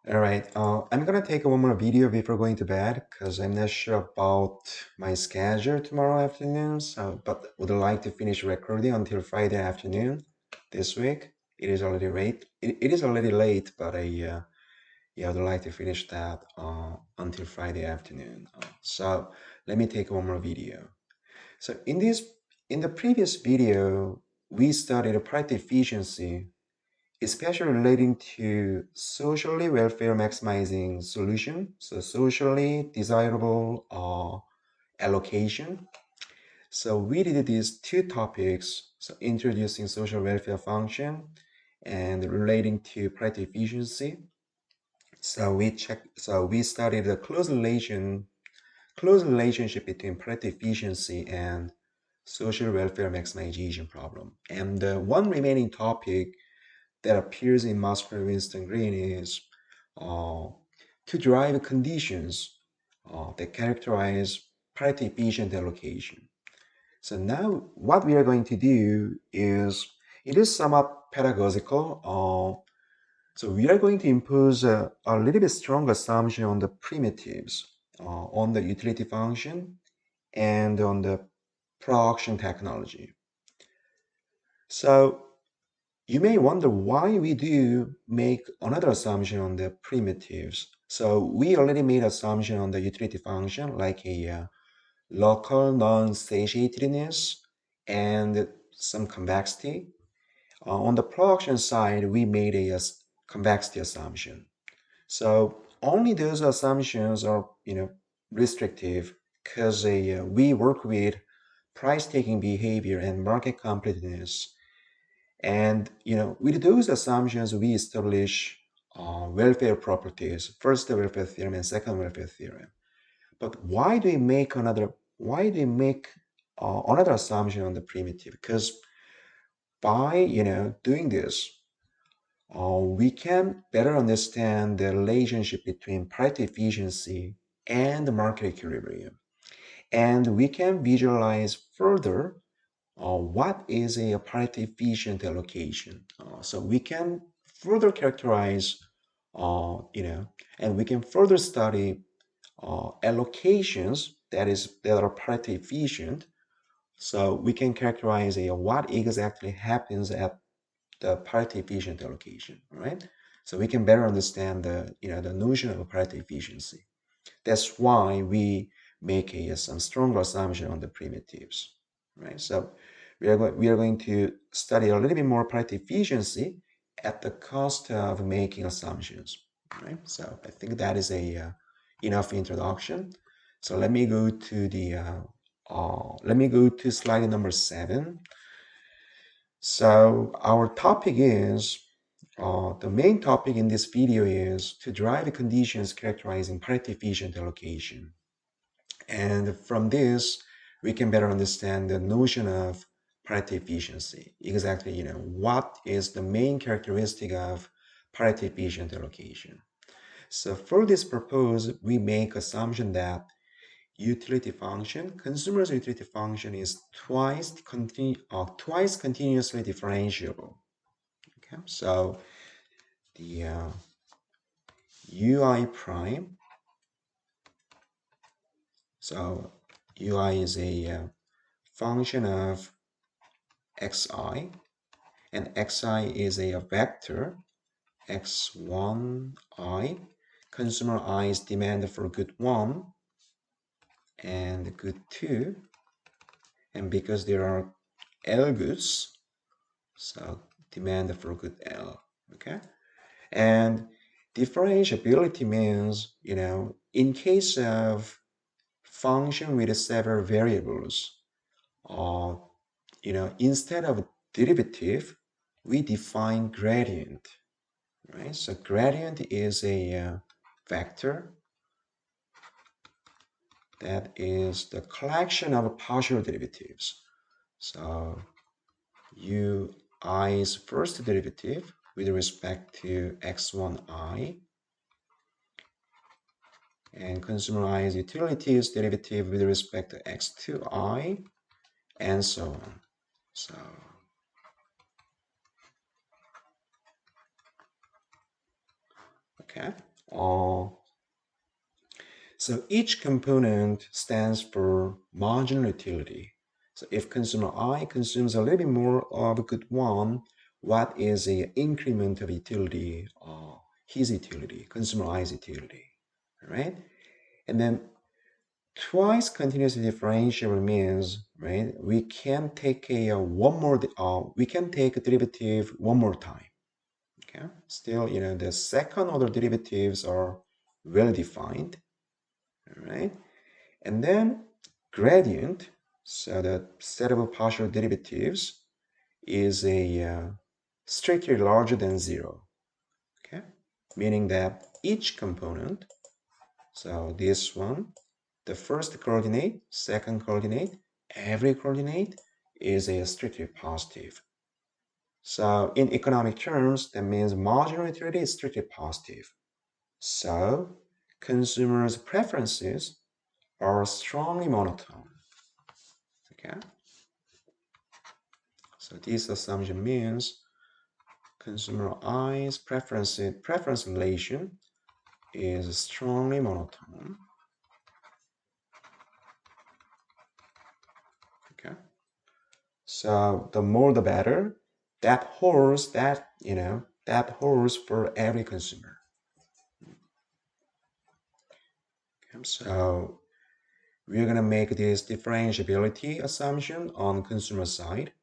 All right, I'm gonna take one more video before going to bed because I'm not sure about my schedule tomorrow afternoon. But would like to finish recording until Friday afternoon this week. It is already late. It is already late, but I would like to finish that until Friday afternoon. So let me take one more video. So in the previous video, we studied price efficiency, especially relating to socially welfare maximizing solution, so socially desirable allocation. So we did these two topics, so introducing social welfare function and relating to price efficiency. So we studied the close relationship between price efficiency and social welfare maximization problem. And the one remaining topic that appears in Master Winston Green is uh, to derive conditions that characterize price efficient allocation. So now what we are going to do is, it is somewhat pedagogical. So we are going to impose a little bit strong assumption on the primitives, on the utility function, and on the production technology. So you may wonder why we do make another assumption on the primitives. So we already made assumption on the utility function, like a local non-satiatedness and some convexity. On the production side, we made a convexity assumption. So only those assumptions are, restrictive because we work with price-taking behavior and market completeness. And with those assumptions, we establish welfare properties, first the welfare theorem and second welfare theorem. But why do we make another assumption on the primitive? Because by doing this, we can better understand the relationship between price efficiency and the market equilibrium. And we can visualize further what is a price efficient allocation. So we can further characterize, and we can further study allocations that are price efficient. So we can characterize what exactly happens at the price efficient allocation, right? So we can better understand the notion of price efficiency. That's why we make some stronger assumption on the primitives, right? So we are going to study a little bit more price efficiency at the cost of making assumptions, right? So I think that is a enough introduction. So let me go to slide number 7. So our topic is the main topic in this video is to derive conditions characterizing price efficient allocation. And from this, we can better understand the notion of price efficiency. Exactly, what is the main characteristic of price efficient allocation. So for this purpose, we make assumption that consumer's utility function is twice continuously differentiable. Okay, so the UI prime, so UI is a function of xi, and xi is a vector x1i. Consumer i's demand for good 1 and good 2, and because there are L goods, so demand for good L. Okay, and differentiability means, in case of function with several variables, instead of derivative, we define gradient, right? So gradient is a vector that is the collection of partial derivatives. So ui's first derivative with respect to x1i, and consumer i's utilities derivative with respect to x2i, and so on. So okay, So each component stands for marginal utility. So if consumer I consumes a little bit more of a good one, what is the increment of utility, his utility, consumer I's utility, right? And then twice continuously differentiable means, right, we can take we can take a derivative one more time. Okay, still, the second order derivatives are well defined, all right? And then gradient, so the set of partial derivatives is a strictly larger than zero, okay? Meaning that each component, so this one, the first coordinate, second coordinate, every coordinate is a strictly positive. So in economic terms, that means marginal utility is strictly positive. So consumers' preferences are strongly monotone. Okay. So this assumption means consumer I's preference relation is strongly monotone. Okay. So the more the better. That holds for every consumer. Okay. So we're gonna make this differentiability assumption on consumer side.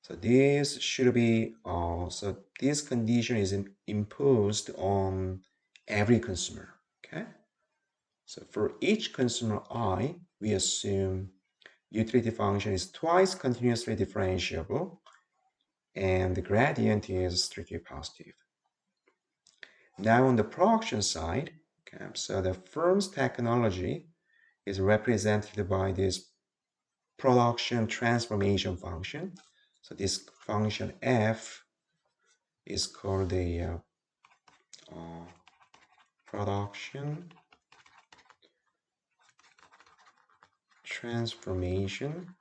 So this should be, so this condition is imposed on every consumer, okay? So for each consumer I, we assume utility function is twice continuously differentiable and the gradient is strictly positive. Now on the production side, okay, so the firm's technology is represented by this production transformation function. So this function f is called the production transformation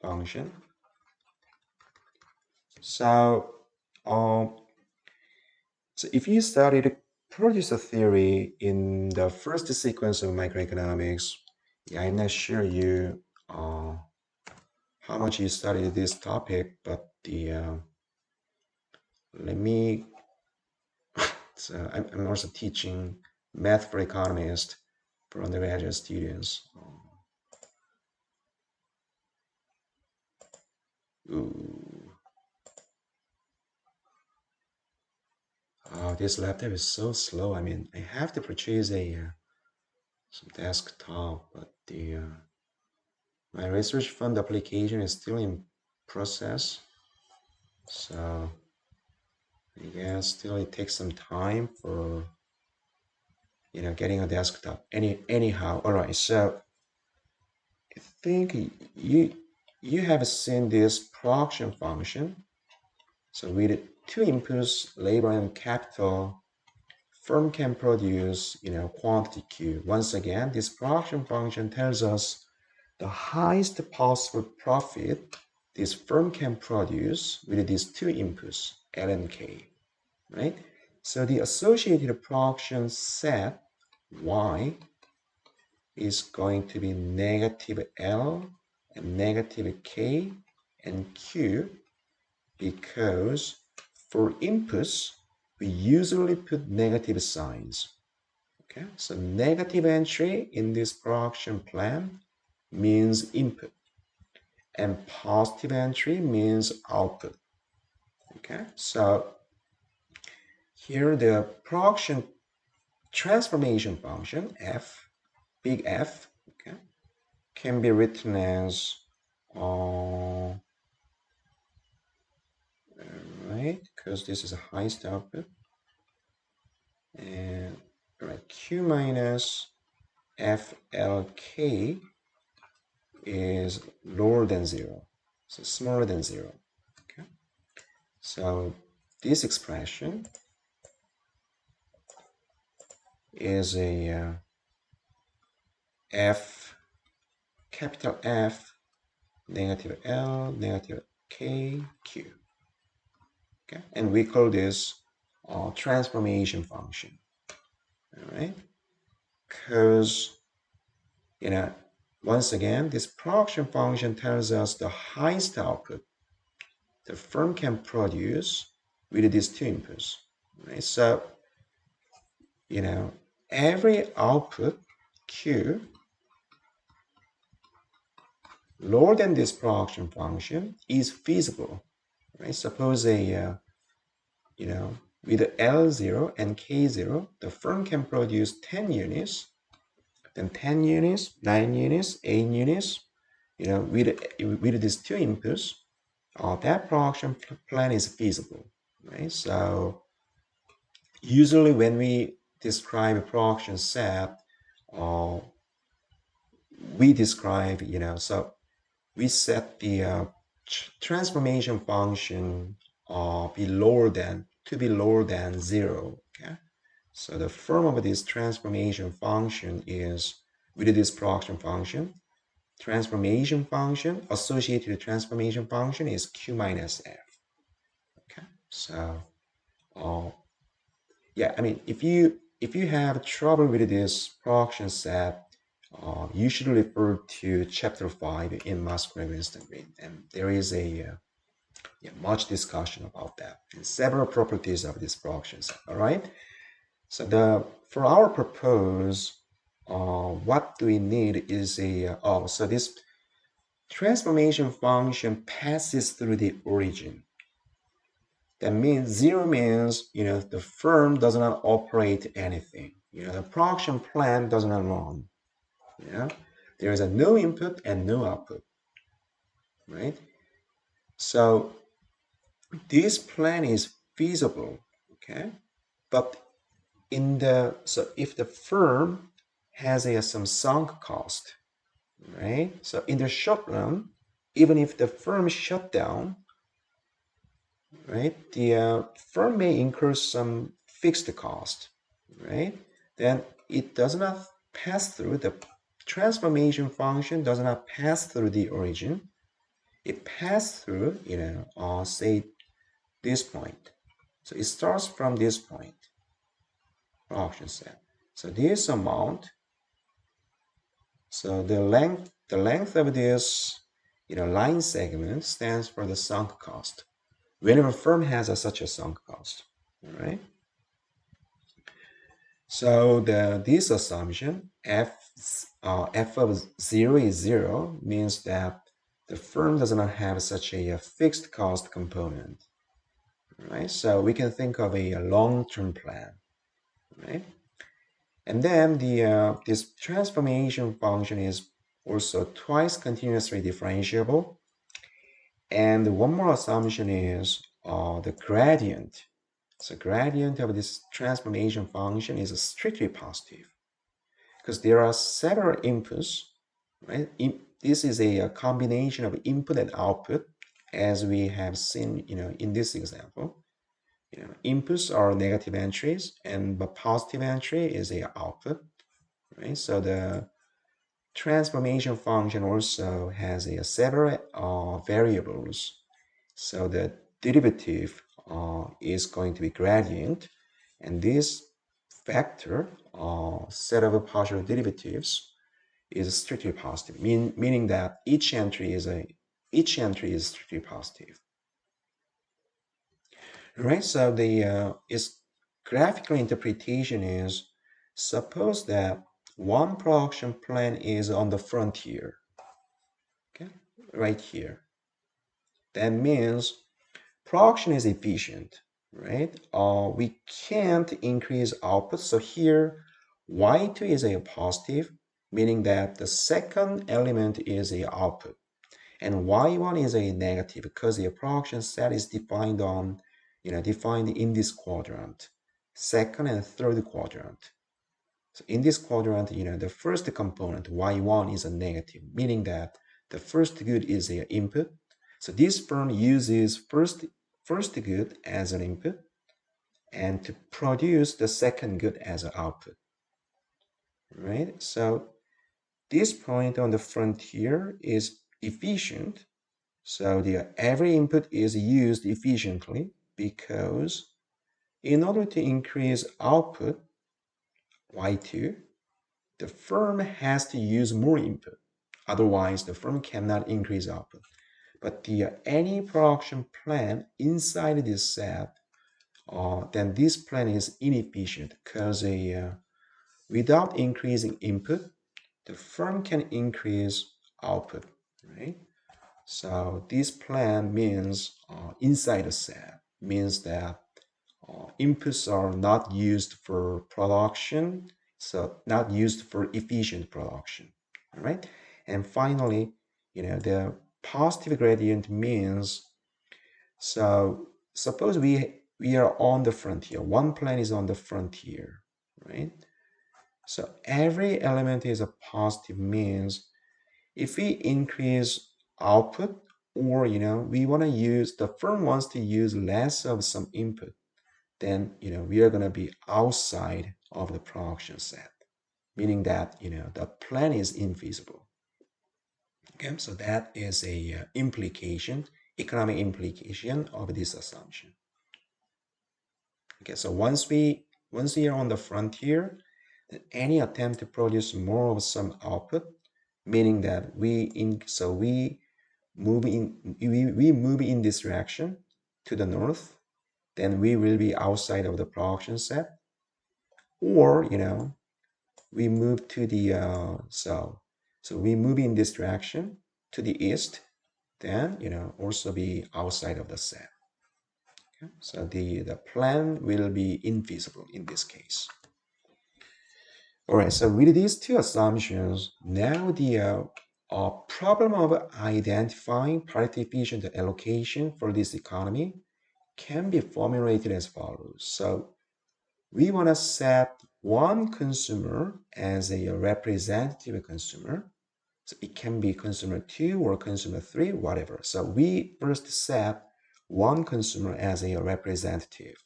function. So, so if you studied producer theory in the first sequence of microeconomics, yeah, I'm not sure how much you studied this topic, but let me. So I'm also teaching math for economists for undergraduate students. Ooh. Oh, this laptop is so slow. I mean, I have to purchase some desktop, but my research fund application is still in process. So I guess still it takes some time for getting a desktop. Anyhow, all right. So I think you have seen this production function. So with two inputs, labor and capital, firm can produce, quantity Q. Once again, this production function tells us the highest possible profit this firm can produce with these two inputs, L and K, right? So the associated production set, Y, is going to be negative L and negative K and Q, because for inputs, we usually put negative signs. Okay, so negative entry in this production plan means input, and positive entry means output. Okay, so here the production transformation function f, big F, okay, can be written as right, because this is a highest output, and right, Q minus FLK is lower than zero, so smaller than zero. Okay, so this expression is a F, capital F, negative L, negative K, Q. Okay, and we call this transformation function. all right? Because, once again, this production function tells us the highest output the firm can produce with these two inputs, right? So, every output Q lower than this production function is feasible, right? Suppose with L0 and K0, the firm can produce 10 units, then 10 units, 9 units, 8 units, with these two inputs, that production plan is feasible, right? So usually when we describe a production set, we describe, so we set the transformation function be lower than 0. Okay, so the form of this transformation function is with this production function. Transformation function associated with transformation function is Q minus F. Okay, so yeah, I mean, if you have trouble with this production set, you should refer to chapter 5 in Musgrave Instant Read, and there is a much discussion about that and several properties of this production set. All right. So for our purpose, what do we need is so this transformation function passes through the origin. That means 0 means, the firm does not operate anything. The production plan does not run. There is a no input and no output, right? So this plan is feasible, okay? But if the firm has some sunk cost, right? So in the short run, even if the firm shut down, right, the firm may incur some fixed cost, right? Then it does not pass through the transformation function does not pass through the origin. It passes through, say this point. So it starts from this point, production set. So this amount, so the length of this, line segment stands for the sunk cost. Whenever firm has such a sunk cost, all right? So this assumption, f of 0 is 0, means that the firm does not have such a fixed cost component, right? So we can think of a long-term plan, right? And then this transformation function is also twice continuously differentiable. And one more assumption is the gradient. So gradient of this transformation function is strictly positive because there are several inputs, right? This is a combination of input and output, as we have seen, in this example. Inputs are negative entries, and the positive entry is a output, right? So the transformation function also has several variables. So the derivative is going to be gradient, and this vector set of partial derivatives is strictly positive, meaning that each entry is strictly positive. All right, so its graphical interpretation is, suppose that one production plan is on the frontier, okay, right here. That means production is efficient, right? We can't increase output. So here, y2 is a positive, meaning that the second element is a output. And y1 is a negative because the production set is defined in this quadrant, second and third quadrant. So in this quadrant, the first component, y1, is a negative, meaning that the first good is the input. So this firm uses first good as an input and to produce the second good as an output, right? So this point on the frontier is efficient. So every input is used efficiently because in order to increase output, Y2, the firm has to use more input. Otherwise, the firm cannot increase output. But any production plan inside this set, then this plan is inefficient because without increasing input, the firm can increase output, right? So this plan means inside a set means that inputs are not used for production, so not used for efficient production, all right? And finally, the positive gradient means, so suppose we are on the frontier. One plan is on the frontier, right? So every element is a positive means if we increase output, or we want to use, the firm wants to use less of some input, then we are going to be outside of the production set, meaning that the plan is infeasible. Okay, so that is a implication, economic implication of this assumption. Okay, so once we are on the frontier, then any attempt to produce more of some output, meaning that we move in this direction to the north, then we will be outside of the production set. Or we move to the south, so we move in this direction to the east, then also be outside of the set. Okay? So the plan will be infeasible in this case. All right, so with these two assumptions, now the problem of identifying Pareto efficient allocation for this economy can be formulated as follows. So we want to set one consumer as a representative consumer. So it can be consumer 2 or consumer 3, whatever. So we first set one consumer as a representative.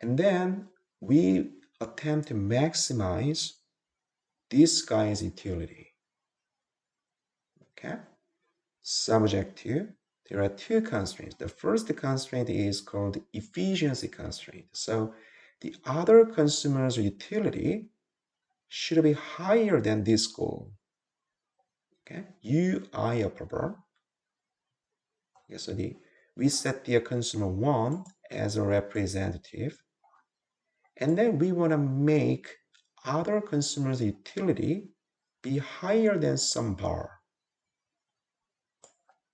And then we attempt to maximize this guy's utility. Okay? Subject to, there are two constraints. The first constraint is called efficiency constraint. So the other consumer's utility should be higher than this goal. Okay, UI upper. Okay, so we set the consumer 1 as a representative, and then we want to make other consumers' utility be higher than some bar.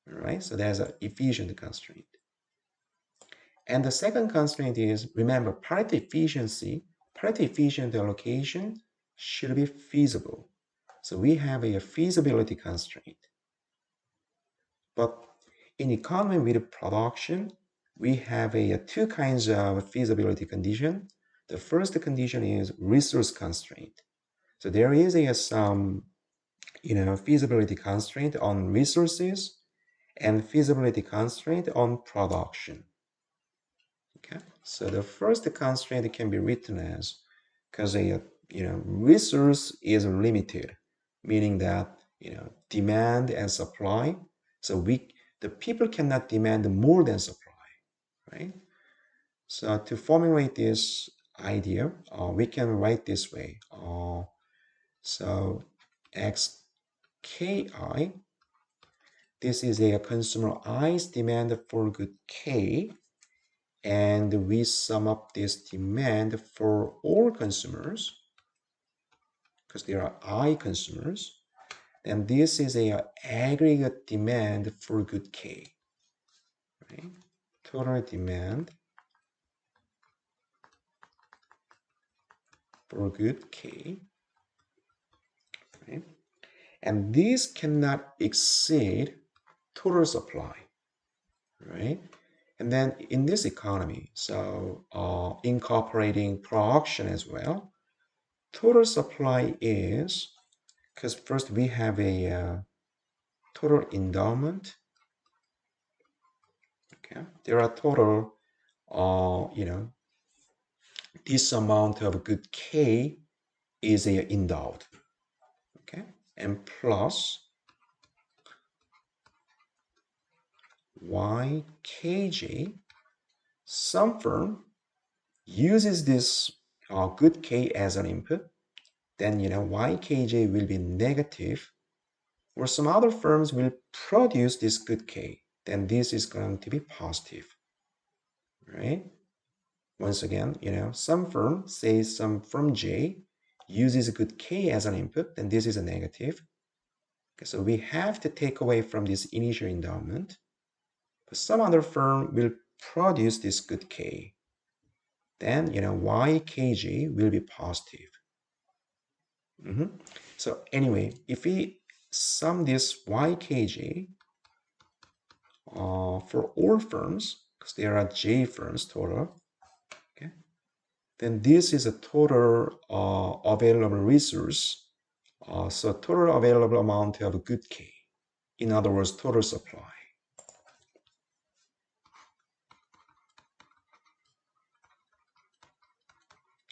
All right, so there's an efficient constraint. And the second constraint is, remember, Pareto efficient allocation should be feasible. So we have a feasibility constraint. But in economy with production, we have two kinds of feasibility condition. The first condition is resource constraint. So there is some feasibility constraint on resources and feasibility constraint on production. Okay, so the first constraint can be written as, because resource is limited, meaning that demand and supply. So the people cannot demand more than supply, right? So to formulate this idea, we can write this way. So xki, this is a consumer i's demand for good k, and we sum up this demand for all consumers, because there are I consumers, and this is a aggregate demand for good k, right? Total demand for good k, right? And this cannot exceed total supply, right? And then in this economy, so incorporating production as well, total supply is, because first we have a total endowment. Okay, there are total, this amount of good k is endowed. Okay, and plus ykj, some firm uses this good k as an input, then YKJ will be negative, or some other firms will produce this good k, then this is going to be positive, right? Once again, some firm, say some firm J, uses a good k as an input, then this is a negative. Okay, so we have to take away from this initial endowment. But some other firm will produce this good k, then YKJ will be positive. So anyway, if we sum this YKJ for all firms, because there are J firms total, okay, then this is a total available resource. So total available amount of good K. In other words, total supply.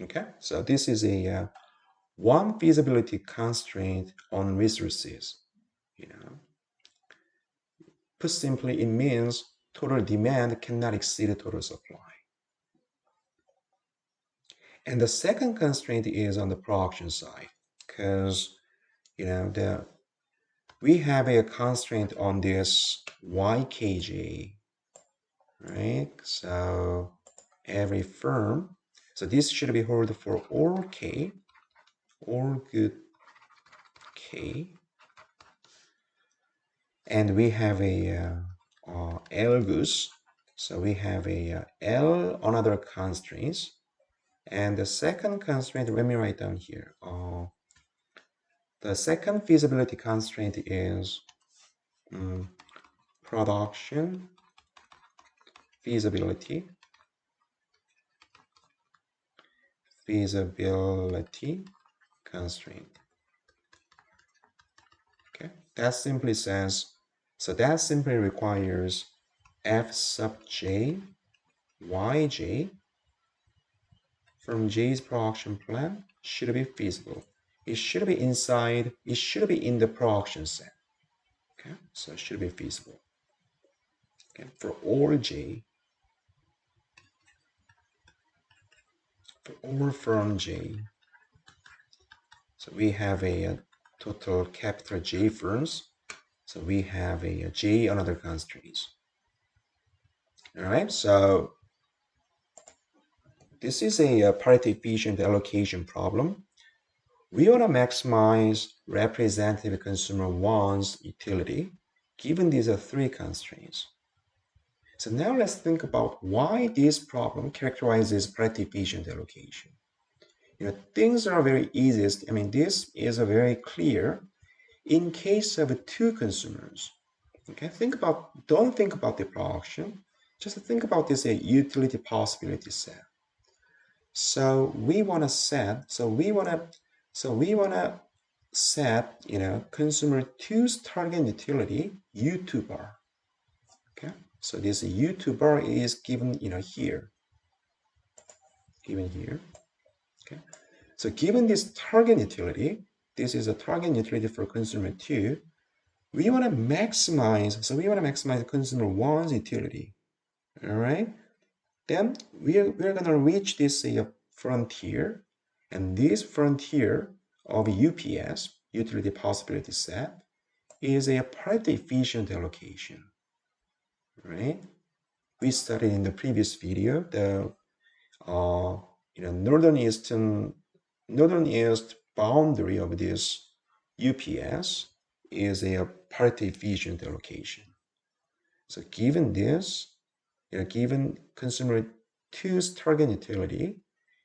Okay, so this is a one feasibility constraint on resources. Put simply, it means total demand cannot exceed total supply. And the second constraint is on the production side, because we have a constraint on this YKJ, right? So every firm, so this should be held for all K, all good K, and we have a L goose, so we have a L another constraints, and the second constraint, let me write down here. The second feasibility constraint is production feasibility constraint. Okay, that simply says, so that simply requires f sub j yj from J's production plan should be feasible. It should be inside, it should be in the production set. Okay, so it should be feasible. Okay, for all J, for all firm J, so we have a total capital J firms. So we have a J another constraints. All right, so this is a Pareto efficient allocation problem. We want to maximize representative consumer wants utility, given these are three constraints. So now let's think about why this problem characterizes Pareto efficient allocation. Things are very easiest. I mean, this is a very clear in case of two consumers. Okay, don't think about the production, just think about this a utility possibility set. So we want to set, consumer 2's target utility U2 bar. Okay, so this U2 bar is given here. Okay, so given this target utility, this is a target utility for consumer 2. We want to maximize, consumer 1's utility. All right, then we're going to reach this frontier, and this frontier of UPS, utility possibility set, is a Pareto efficient allocation, right? We studied in the previous video the northeast boundary of this UPS is a Pareto efficient allocation. So given this, given consumer 2's target utility,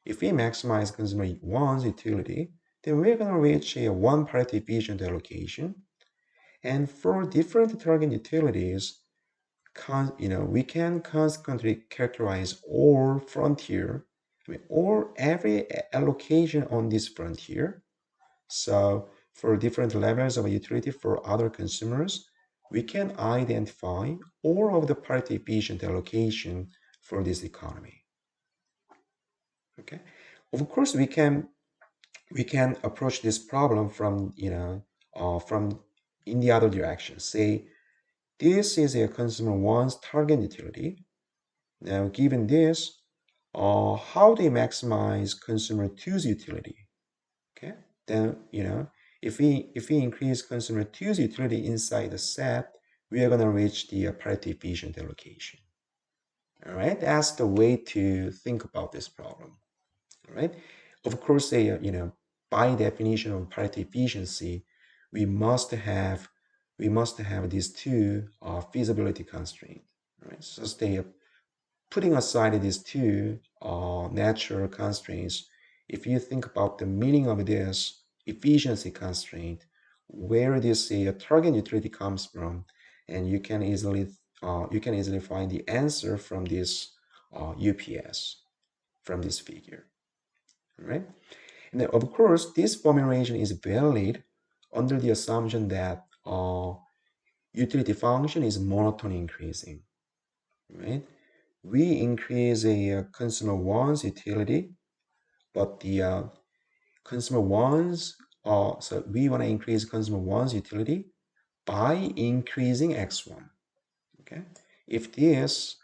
if we maximize consumer 1's utility, then we're going to reach a one Pareto efficient allocation. And for different target utilities, we can consequently characterize all frontier, or every allocation on this frontier. So for different levels of utility for other consumers, we can identify all of the Pareto efficient allocation for this economy. Okay, of course we can approach this problem from from in the other direction. Say this is a consumer 1's target utility. Now given this, how do you maximize consumer 2's utility? Okay, then if we increase consumer 2's utility inside the set, we are going to reach the Pareto efficient allocation. All right, that's the way to think about this problem. All right, of course, by definition of Pareto efficiency, we must have these two feasibility constraints. Right, so they putting aside these two natural constraints, if you think about the meaning of this efficiency constraint, where this target utility comes from, and you can easily find the answer from this UPS from this figure, right? And then of course, this formulation is valid under the assumption that utility function is monotone increasing, right? We increase a consumer one's utility, but the consumer one's so we want to increase consumer one's utility by increasing x1. Okay, if this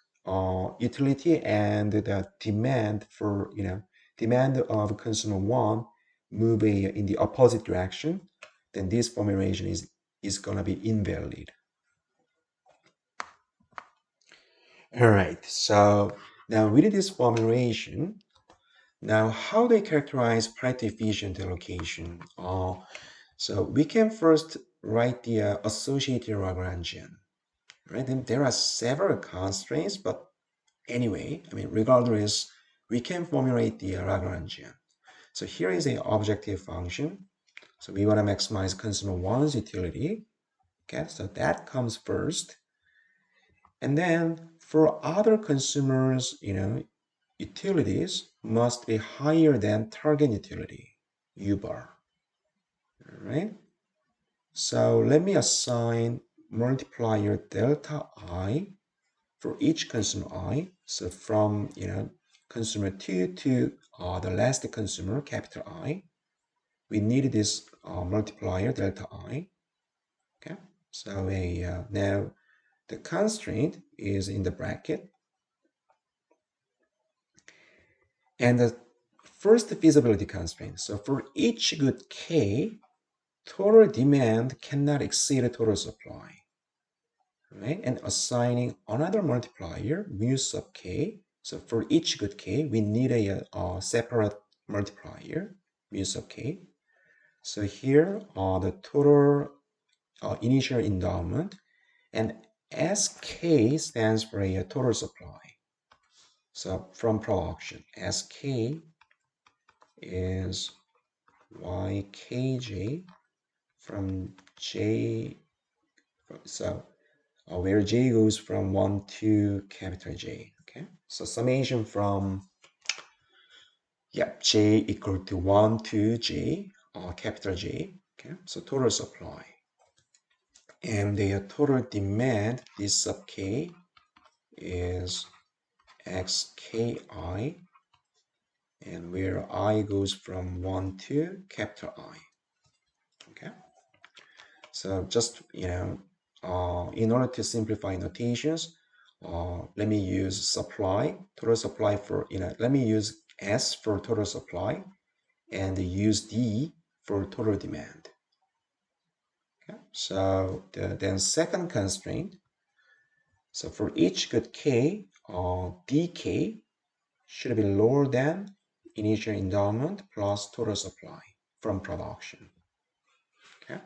utility and the demand for demand of consumer one move in the opposite direction, then this formulation is gonna be invalid. All right, so now with this formulation, now how do we characterize Pareto efficient allocation? So we can first write the associated Lagrangian, right? And there are several constraints, but anyway, regardless, we can formulate the Lagrangian. So here is an objective function. So we want to maximize consumer one's utility. Okay, so that comes first. And then for other consumers, utilities must be higher than target utility, U bar. All right. So let me assign multiplier delta I for each consumer I. So from consumer 2 to the last consumer, capital I, we need this multiplier delta I. Okay. So now the constraint is in the bracket. And the first feasibility constraint. So for each good K, total demand cannot exceed total supply. Right? And assigning another multiplier, mu sub K. So for each good K, we need a separate multiplier, mu sub K. So here the total initial endowment, and SK stands for a total supply. So from production, SK is YKJ from J, so where J goes from 1 to capital J, okay? So summation from, J equal to 1 to J, capital J, okay? So total supply. And the total demand, this sub K, is XKI, and where I goes from 1 to capital I. Okay, so just in order to simplify notations, let me use supply, total supply for let me use S for total supply and use D for total demand. Okay, so then second constraint, so for each good K, dk should be lower than initial endowment plus total supply from production. Okay,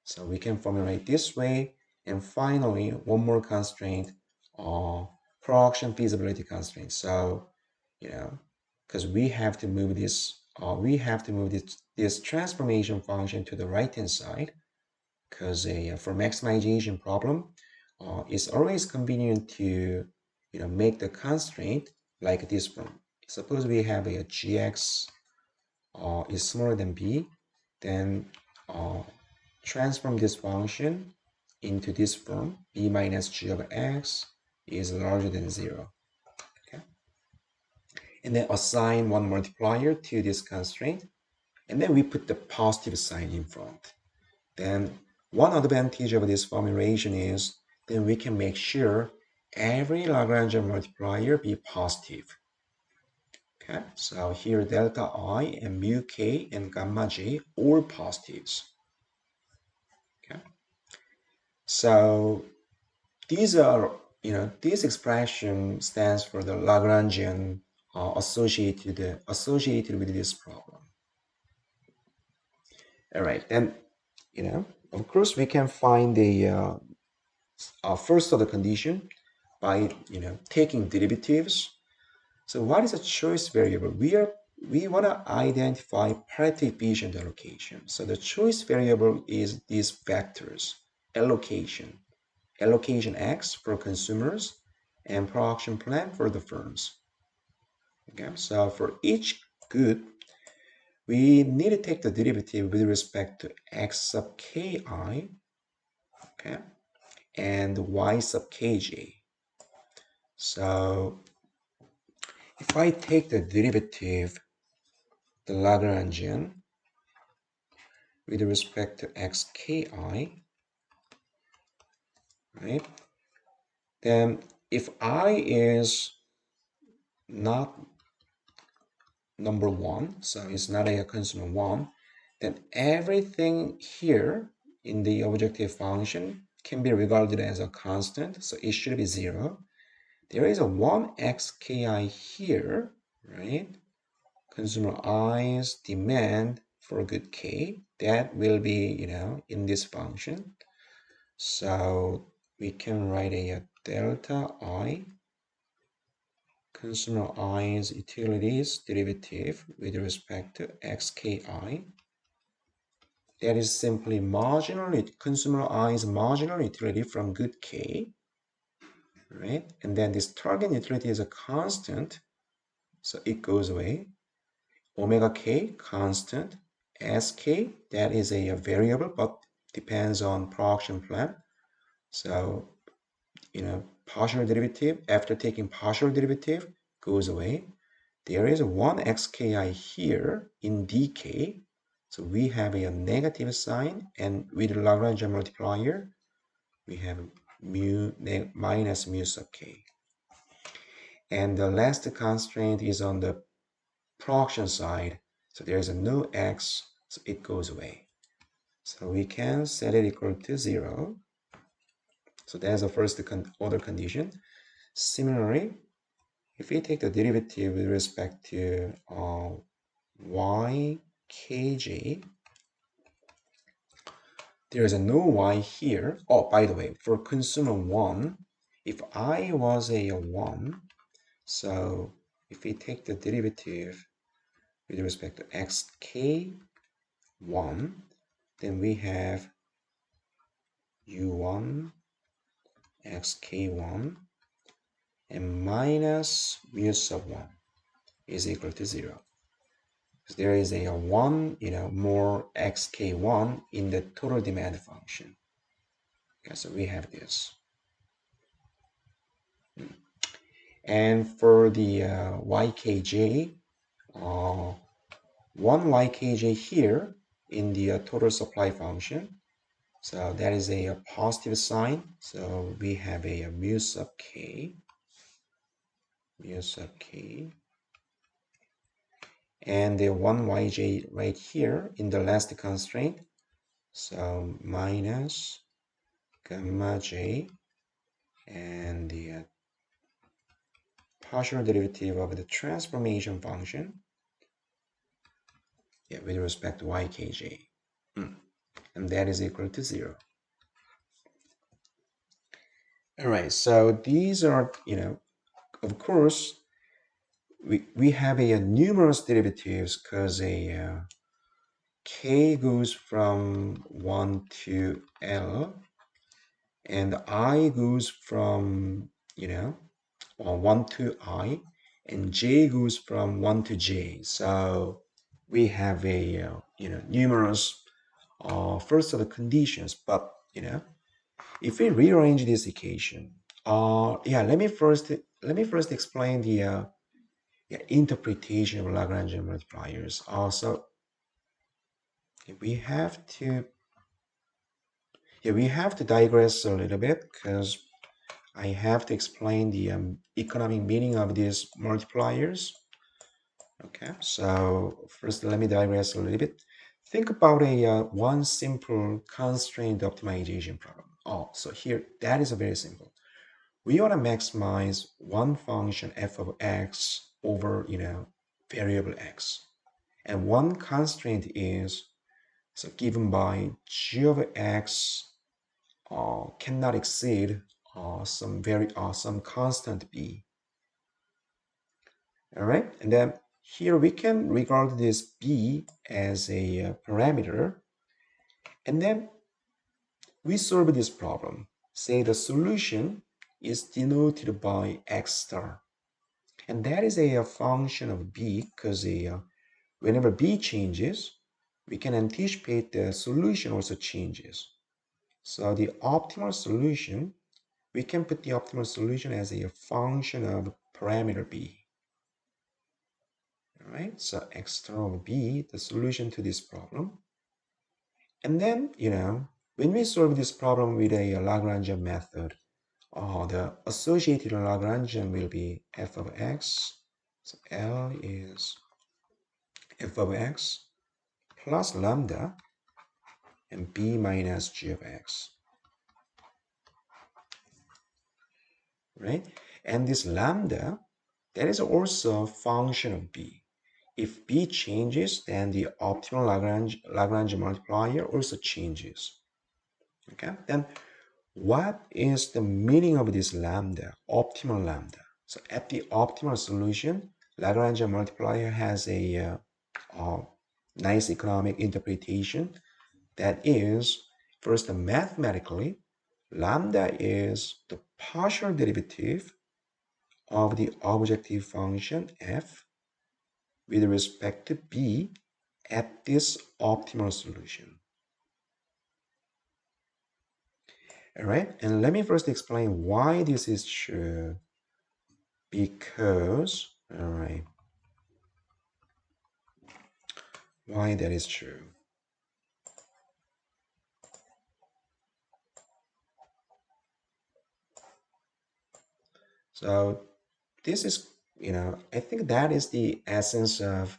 so we can formulate this way. And finally, one more constraint, production feasibility constraint. So because we have to move this this transformation function to the right hand side, because for maximization problem, it's always convenient to make the constraint like this form. Suppose we have a gx is smaller than b, then transform this function into this form, b minus g of x is larger than 0. Okay, and then assign one multiplier to this constraint, and then we put the positive sign in front. Then one advantage of this formulation is then we can make sure every Lagrangian multiplier be positive. Okay, so here delta I and mu k and gamma j all positives. Okay, so these are, this expression stands for the Lagrangian associated with this problem. All right, then, of course, we can find the first order condition by, taking derivatives. So what is a choice variable? We want to identify Pareto efficient allocation. So the choice variable is these vectors: allocation X for consumers, and production plan for the firms. Okay, so for each good, we need to take the derivative with respect to x sub ki, okay, and y sub kj. So if I take the derivative, the Lagrangian, with respect to xki, right, then if I is not number one, so it's not a constant one, then everything here in the objective function can be regarded as a constant, so it should be 0. There is a 1xki here, right? Consumer I's demand for good k, that will be, in this function. So we can write a delta I consumer I's utilities derivative with respect to xki. That is simply consumer I's marginal utility from good k, right? And then this target utility is a constant, so it goes away. Omega k, constant. Sk, that is a variable, but depends on production plan. So, partial derivative, after taking partial derivative, goes away. There is one xki here in dk, so we have a negative sign, and with the Lagrangian multiplier, we have minus mu sub k. And the last constraint is on the production side, so there is a no x, so it goes away. So we can set it equal to 0. So that's the first order condition. Similarly, if we take the derivative with respect to y kj, there is a no y here. Oh, by the way, for consumer 1, if I was a 1, so if we take the derivative with respect to xk1, then we have u1 xk1 and minus mu sub 1 is equal to 0. Because there is a 1, more xk1 in the total demand function. Okay, so we have this. And for the ykj, 1 ykj here in the total supply function. So that is a positive sign. So we have a mu sub k, and the 1 yj right here in the last constraint. So minus gamma j and the partial derivative of the transformation function, with respect to ykj, and that is equal to 0. All right, so these are, of course, we have a numerous derivatives because k goes from 1 to L, and I goes from, 1 to I, and j goes from 1 to j. So we have a, numerous first order conditions, but, if we rearrange this equation, let me first explain the interpretation of Lagrangian multipliers. Also, we have to digress a little bit because I have to explain the economic meaning of these multipliers. Okay, so first let me digress a little bit. Think about a one simple constraint optimization problem. Oh, so here that is a very simple. We want to maximize one function f of x over variable x, and one constraint is so given by g of x cannot exceed some constant b. All right, and then here we can regard this b as a parameter, and then we solve this problem. Say the solution is denoted by x star, and that is a function of b because whenever b changes, we can anticipate the solution also changes. So the optimal solution, we can put the optimal solution as a function of parameter b. All right, so x star of b, the solution to this problem. And then, when we solve this problem with a Lagrangian method, the associated Lagrangian will be f of x. So L is f of x plus lambda and b minus g of x. Right? And this lambda, that is also a function of b. If b changes, then the optimal Lagrangian multiplier also changes. Okay, then what is the meaning of this lambda, optimal lambda? So at the optimal solution, Lagrangian multiplier has a nice economic interpretation. That is, first mathematically, lambda is the partial derivative of the objective function f with respect to b at this optimal solution. All right, and let me first explain why this is true. Because, all right, why that is true. So this is, I think that is the essence of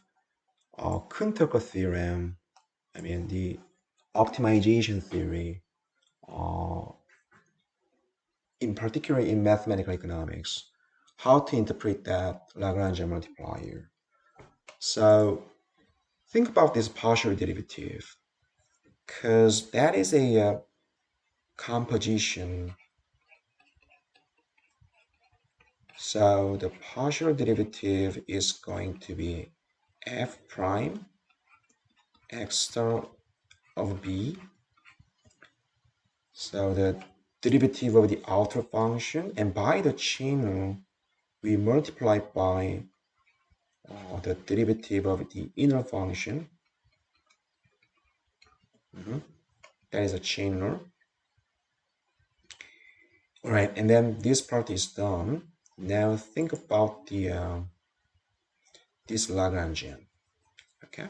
Kuhn-Tucker theorem. I mean, the optimization theory, in particular in mathematical economics, how to interpret that Lagrangian multiplier. So think about this partial derivative, because that is a composition. So the partial derivative is going to be f prime x star of b. So the derivative of the outer function, and by the chain rule, we multiply by the derivative of the inner function. That is a chain rule. All right, and then this part is done. Now think about the this Lagrangian. Okay,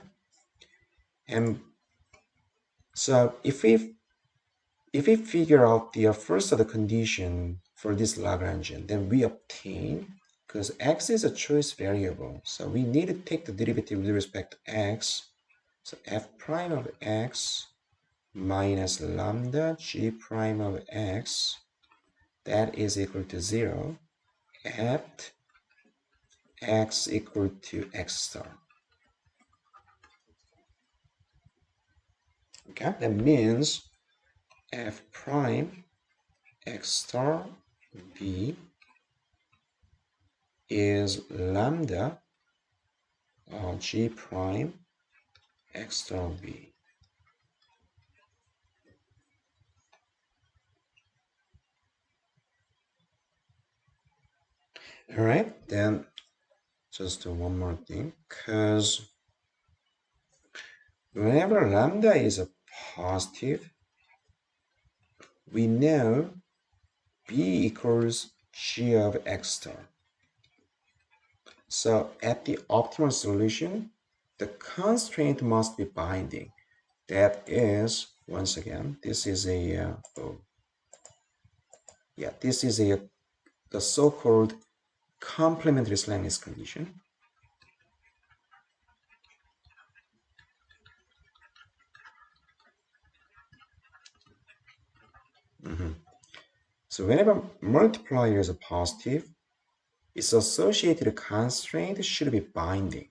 and so if we figure out the first of the condition for this Lagrangian, then we obtain, because x is a choice variable, so we need to take the derivative with respect to x. So f prime of x minus lambda g prime of x, that is equal to 0 at x equal to x star. Okay, that means f prime x star b is lambda g prime x star b. All right, then just one more thing, because whenever lambda is a positive, we know b equals g of x star. So at the optimal solution, the constraint must be binding. That is, once again, this is the so-called complementary Slangness condition. So whenever multiplier is a positive, its associated constraint should be binding.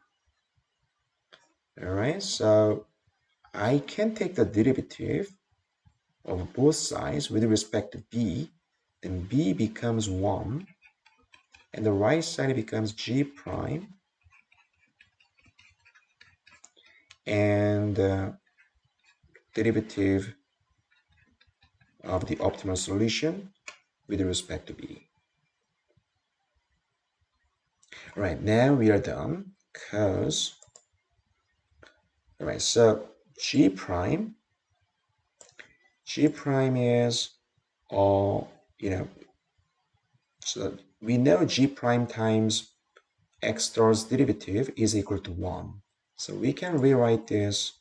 All right, so I can take the derivative of both sides with respect to b, then b becomes 1, and the right side becomes g prime, and derivative of the optimal solution with respect to b. All right, now we are done, because, all right, so g prime is all, so we know g prime times x star's derivative is equal to 1. So we can rewrite this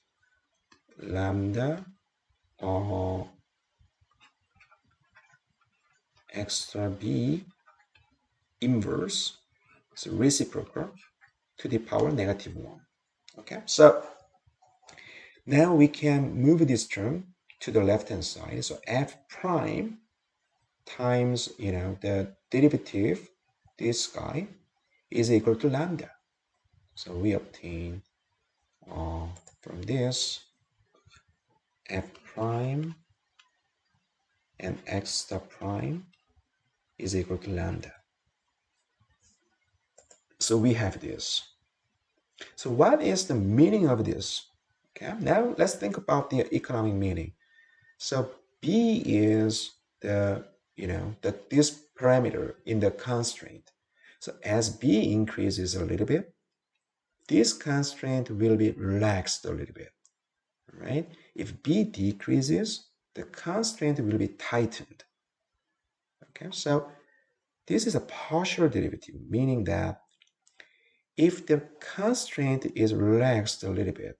lambda or x star b inverse, so reciprocal, to the power negative 1. Okay, so now we can move this term to the left hand side. So f prime times the derivative, this guy, is equal to lambda. So we obtain from this f prime and x star prime is equal to lambda. So we have this. So what is the meaning of this? Okay, now let's think about the economic meaning. So b is this parameter in the constraint. So as b increases a little bit, this constraint will be relaxed a little bit, right? If b decreases, the constraint will be tightened. Okay, so this is a partial derivative, meaning that if the constraint is relaxed a little bit,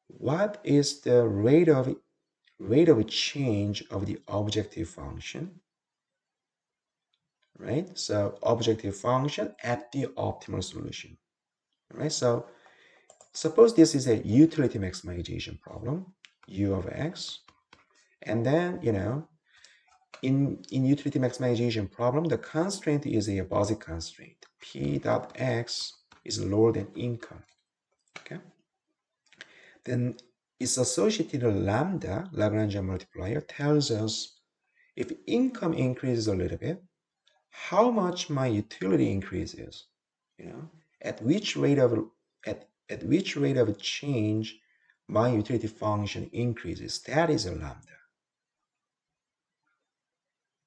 what is the rate of change of the objective function? Right? So objective function at the optimal solution. Right? So suppose this is a utility maximization problem, u of x, and then in utility maximization problem, the constraint is a basic constraint. P dot x is lower than income. Okay. Then its associated lambda, Lagrangian multiplier, tells us if income increases a little bit, how much my utility increases. At which rate of change my utility function increases. That is a lambda.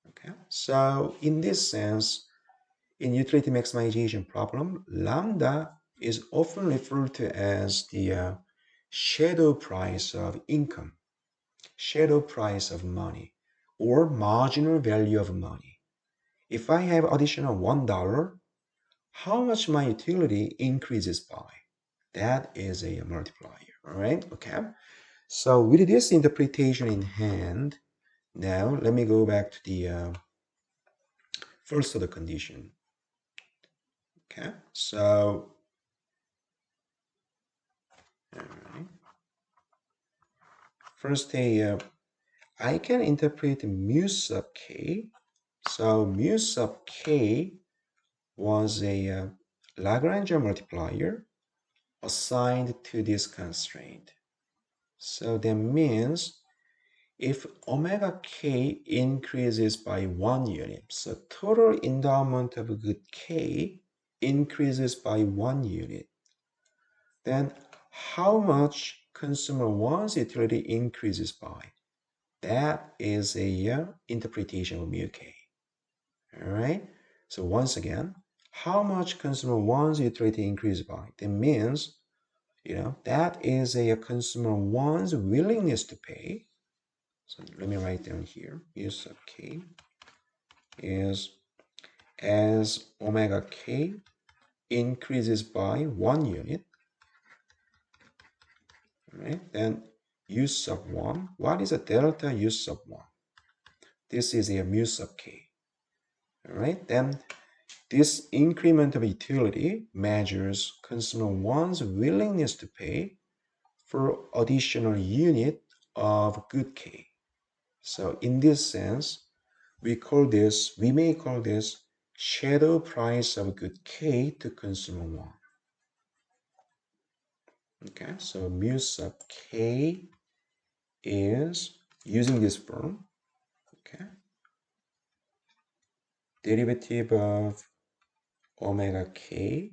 Okay, so in this sense, in utility maximization problem, lambda is often referred to as the shadow price of income, shadow price of money, or marginal value of money. If I have additional $1, how much my utility increases by? That is a multiplier, all right? Okay, so with this interpretation in hand, now let me go back to the first order condition. Okay, so all right. First, I can interpret mu sub k. So mu sub k was a Lagrangian multiplier assigned to this constraint. So that means if omega k increases by 1 unit, so total endowment of good k increases by 1 unit, then how much consumer 1's utility increases by? That is a interpretation of mu k. All right. So once again, how much consumer 1's utility increases by? That means, that is a consumer 1's willingness to pay. So let me write down here. U sub k is as omega k increases by 1 unit. All right. Then U sub 1. What is a delta U sub 1? This is a mu sub k. All right. Then this increment of utility measures consumer 1's willingness to pay for additional unit of good k. So in this sense, we may call this shadow price of good K to consumer 1. Okay, so mu sub K is using this form, okay, derivative of omega K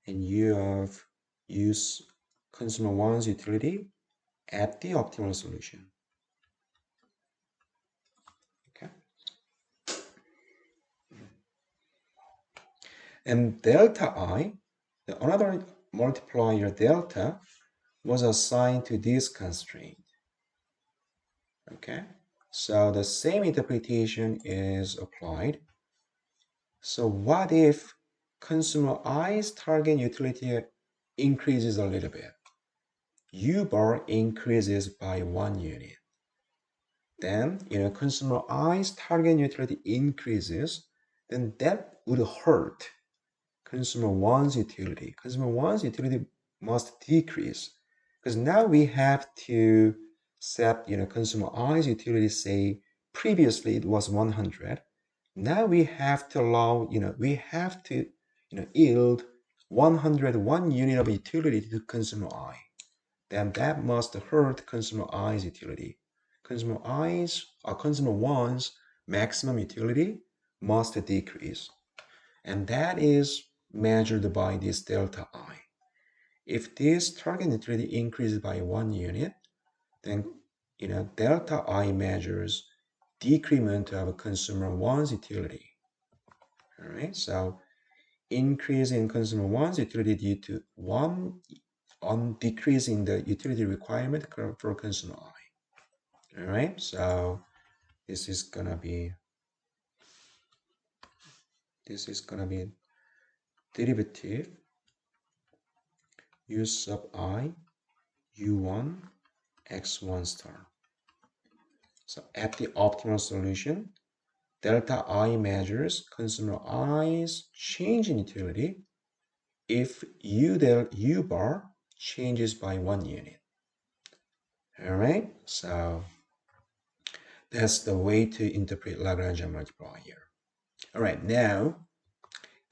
and U of use consumer 1's utility at the optimal solution. Okay. And delta I, another multiplier delta, was assigned to this constraint. Okay, so the same interpretation is applied. So what if consumer I's target utility increases a little bit? U bar increases by 1 unit. Then, consumer I's target utility increases, then that would hurt consumer 1's utility. Consumer 1's utility must decrease because now we have to set, consumer I's utility, say previously it was 100. Now we have to allow, yield 101 unit of utility to consumer I. Then that must hurt consumer I's utility. Consumer 1's maximum utility must decrease. And that is measured by this delta I. If this target utility increases by 1 unit, then delta I measures decrement of consumer 1's utility. All right, so increase in consumer 1's utility due to decrease in the utility requirement for consumer I. All right, so this is gonna be derivative u sub I u1 x1 star. So at the optimal solution, delta I measures consumer I's change in utility if U bar changes by 1 unit. All right, so that's the way to interpret Lagrangian multiplier. All right, now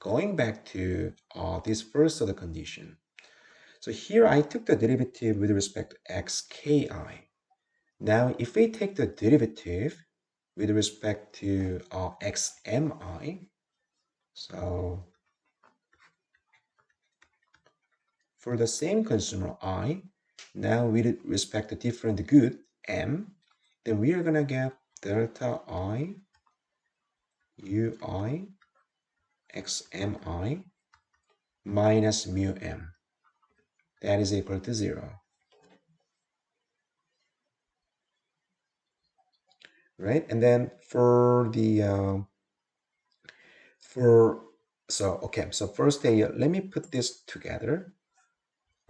going back to this first other condition. So here I took the derivative with respect to xki. Now if we take the derivative with respect to xmi, so for the same consumer I, now with respect to different good m, then we are gonna get delta I ui xmi minus mu m. That is equal to 0. Right? And then for the so first let me put this together.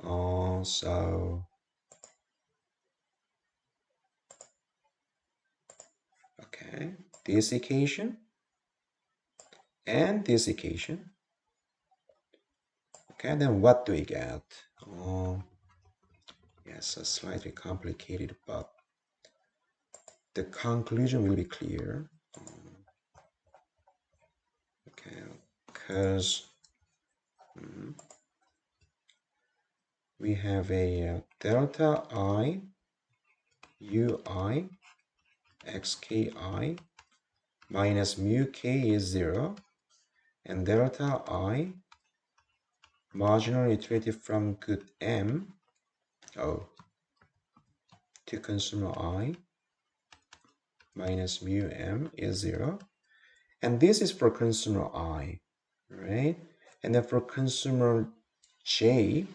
So okay, this equation and this equation. Okay, then what do we get? Yes, it's slightly complicated, but the conclusion will be clear. Okay, because we have a delta I ui xki minus mu k is 0, and delta I marginal iterative from good m to consumer I minus mu m is 0, and this is for consumer I, right? And then for consumer j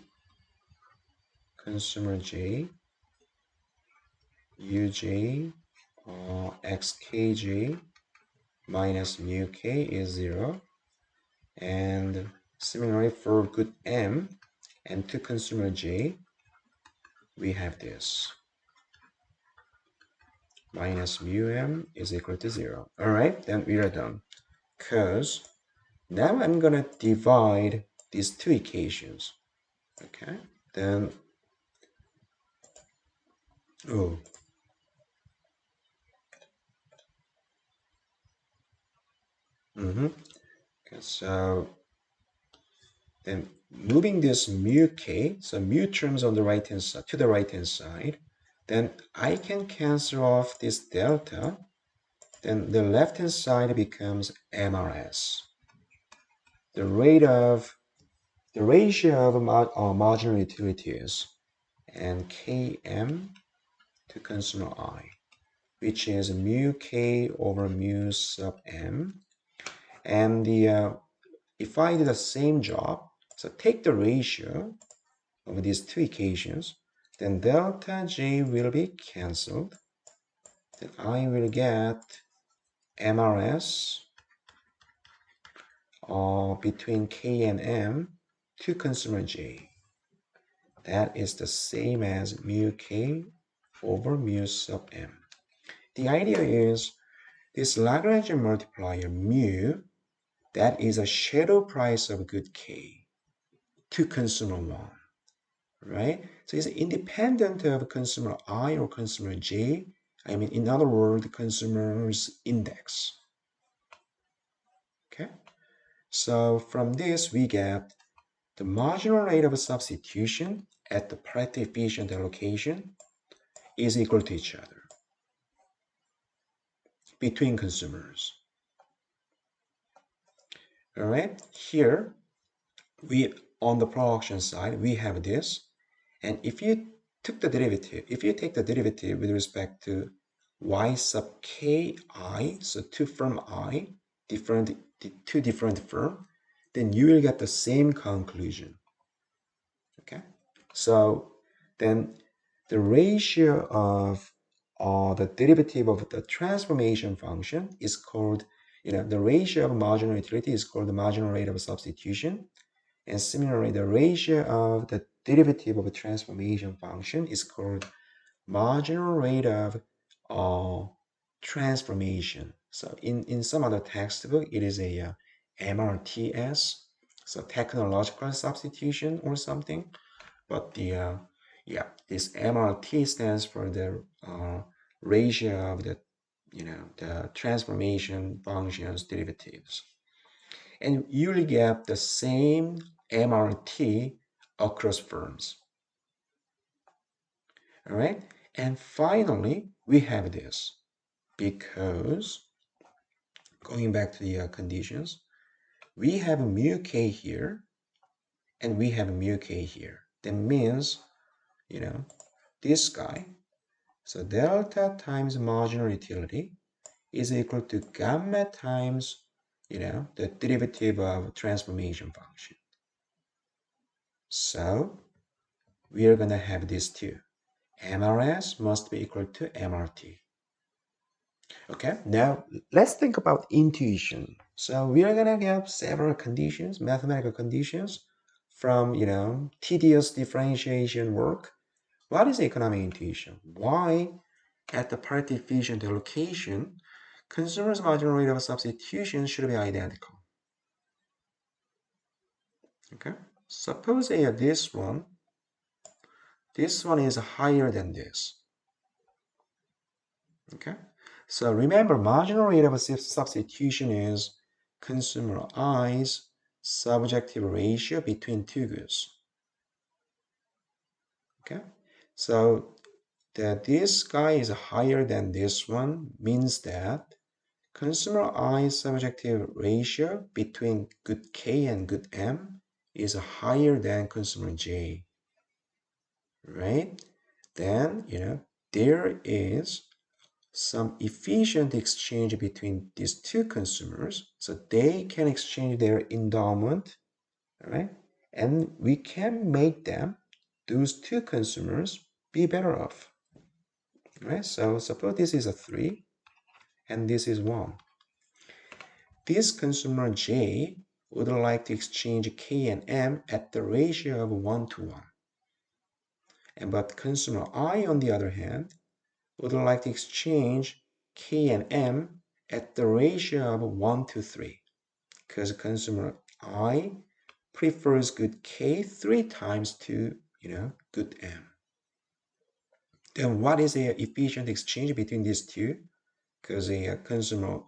uj xkj minus mu k is 0, and similarly for good m and to consumer j, we have this minus mu m is equal to 0. All right, then we are done. Because now I'm gonna divide these two equations. Okay, then So then moving this mu k, so mu terms on the right hand side to the right hand side, then I can cancel off this delta. Then the left hand side becomes MRS. The ratio of marginal utilities and Km to consumer I, which is mu k over mu sub m. And if I do the same job, so take the ratio of these two equations, then delta J will be cancelled. Then I will get MRS between K and M to consumer J. That is the same as mu K over mu sub M. The idea is this Lagrangian multiplier mu, that is a shadow price of good K to consumer 1, right? So it's independent of consumer I or consumer J. I mean, in other words, consumer's index. Okay? So from this, we get the marginal rate of substitution at the Pareto efficient allocation is equal to each other between consumers. All right, here we on the production side we have this, and if you take the derivative with respect to y sub ki, so two firm I, two different firm, then you will get the same conclusion. Okay, so then the ratio of the derivative of the transformation function is called, the ratio of marginal utility is called the marginal rate of substitution. And similarly, the ratio of the derivative of a transformation function is called marginal rate of transformation. So in some other textbook, it is a MRTS, so technological substitution or something. But this MRT stands for the ratio of the the transformation functions derivatives, and you will get the same MRT across firms. All right, and finally we have this, because going back to the conditions, we have mu k here and we have mu k here. That means this guy, so delta times marginal utility is equal to gamma times the derivative of transformation function. So we are going to have this too. MRS must be equal to MRT. Okay, now let's think about intuition. So we are going to have several conditions, mathematical conditions from tedious differentiation work. What is economic intuition? Why at the Pareto efficient allocation, consumer's marginal rate of substitution should be identical? Okay, suppose this one is higher than this. Okay, so remember, marginal rate of substitution is consumer I's subjective ratio between two goods. Okay, so that this guy is higher than this one means that consumer I's subjective ratio between good K and good M is higher than consumer J, right? Then, there is some efficient exchange between these two consumers, so they can exchange their endowment, right? And we can make them, those two consumers, be better off, right? So suppose this is a 3 and this is 1. This consumer J would like to exchange K and M at the ratio of 1 to 1. But consumer I, on the other hand, would like to exchange K and M at the ratio of 1 to 3, because consumer I prefers good K 3 times to good M. Then what is the efficient exchange between these two? Because a consumer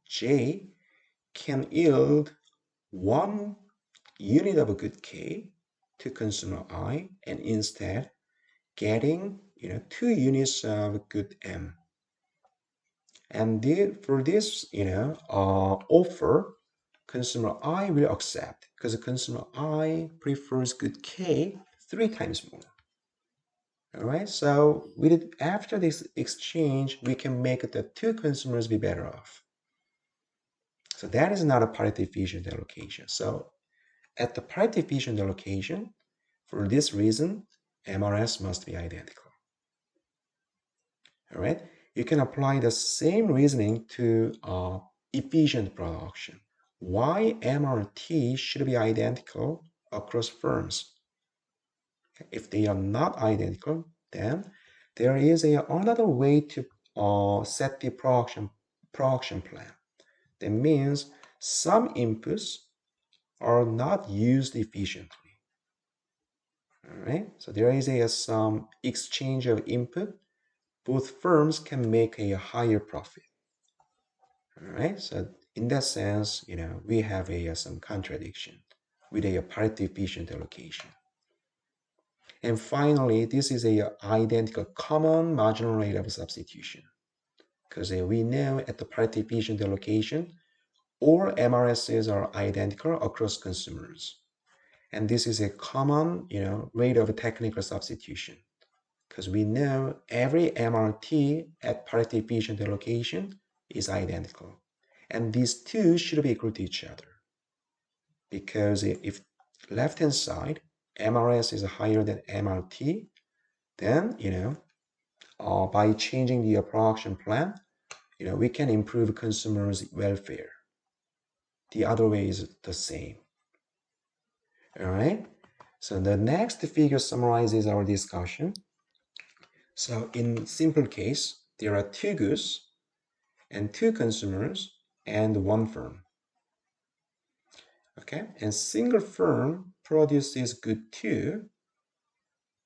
J can yield 1 unit of good K to consumer I, and instead getting 2 units of good M. And for this offer, consumer I will accept because consumer I prefers good K 3 times more. All right, so after this exchange, we can make the two consumers be better off. So that is not a Pareto efficient allocation. So at the Pareto efficient allocation, for this reason, MRS must be identical. All right, you can apply the same reasoning to efficient production. Why MRT should be identical across firms? If they are not identical, then there is another way to set the production plan. That means some inputs are not used efficiently. All right, so there is some exchange of input. Both firms can make a higher profit. All right, so in that sense, we have some contradiction with a Pareto efficient allocation. And finally, this is a identical common marginal rate of substitution, because we know at the Pareto efficient allocation, all MRSs are identical across consumers. And this is a common, rate of technical substitution, because we know every MRT at Pareto efficient allocation is identical. And these two should be equal to each other. Because if left-hand side, MRS is higher than MRT, then, by changing the production plan, we can improve consumers' welfare. The other way is the same. All right. So the next figure summarizes our discussion. So in simple case, there are 2 goods and 2 consumers and 1 firm. Okay, and single firm produces good 2.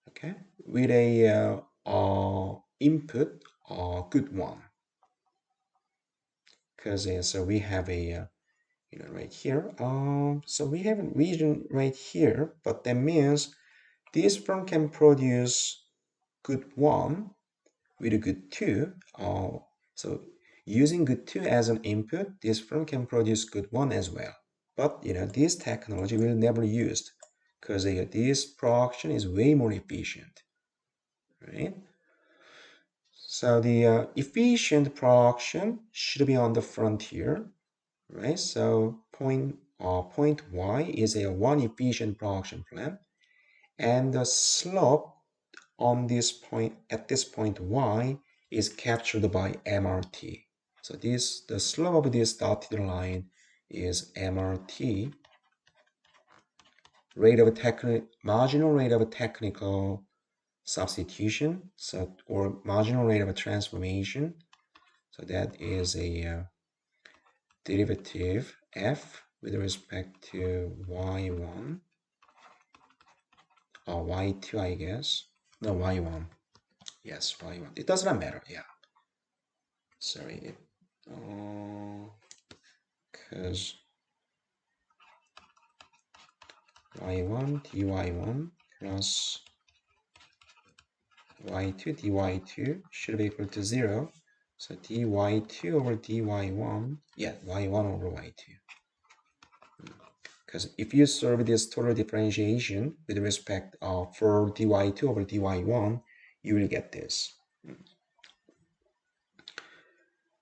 Okay, with a input good 1. Because so we have a right here. So we have a region right here, but that means this firm can produce good 1 with a good 2. So using good 2 as an input, this firm can produce good 1 as well. But this technology will never used because this production is way more efficient, right? So the efficient production should be on the frontier, right? So point Y is a 1 efficient production plan, and the slope on this point at this point Y is captured by MRT. So the slope of this dotted line is MRT, marginal rate of technical substitution, or marginal rate of transformation. So that is a derivative f with respect to y1 or y2, I guess. No, y1. Yes, y1. It does not matter. Yeah. Sorry. Because y1 dy1 plus y2 dy2 should be equal to 0. So dy2 over dy1, yeah, y1 over y2. Because if you solve this total differentiation with respect for dy2 over dy1, you will get this.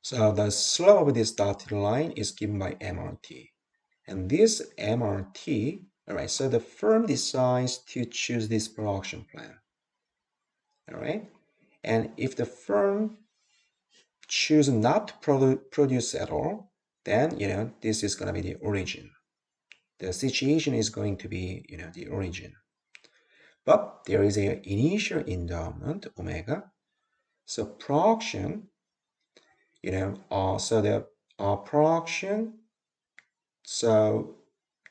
So the slope of this dotted line is given by MRT. And this MRT, all right, so the firm decides to choose this production plan. All right, and if the firm choose not to produce at all, then this is going to be the origin. The situation is going to be the origin. But there is an initial endowment omega. So production, so the production, so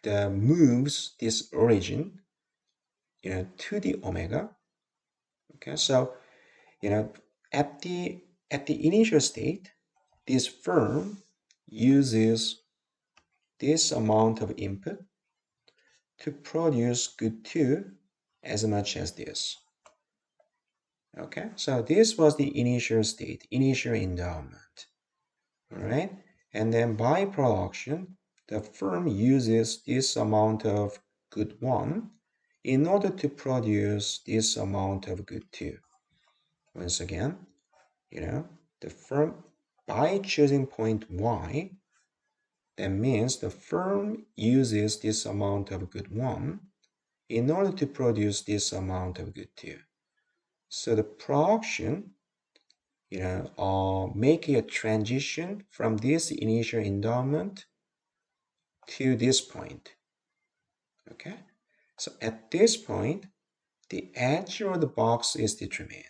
the moves this origin to the omega. Okay, so at the initial state, this firm uses this amount of input to produce good 2 as much as this. Okay, so this was the initial state, initial endowment. All right, and then by production, the firm uses this amount of good 1 in order to produce this amount of good 2. Once again, the firm, by choosing point Y, that means the firm uses this amount of good 1 in order to produce this amount of good 2. So the production, making a transition from this initial endowment to this point. Okay, so at this point, the edge of the box is determined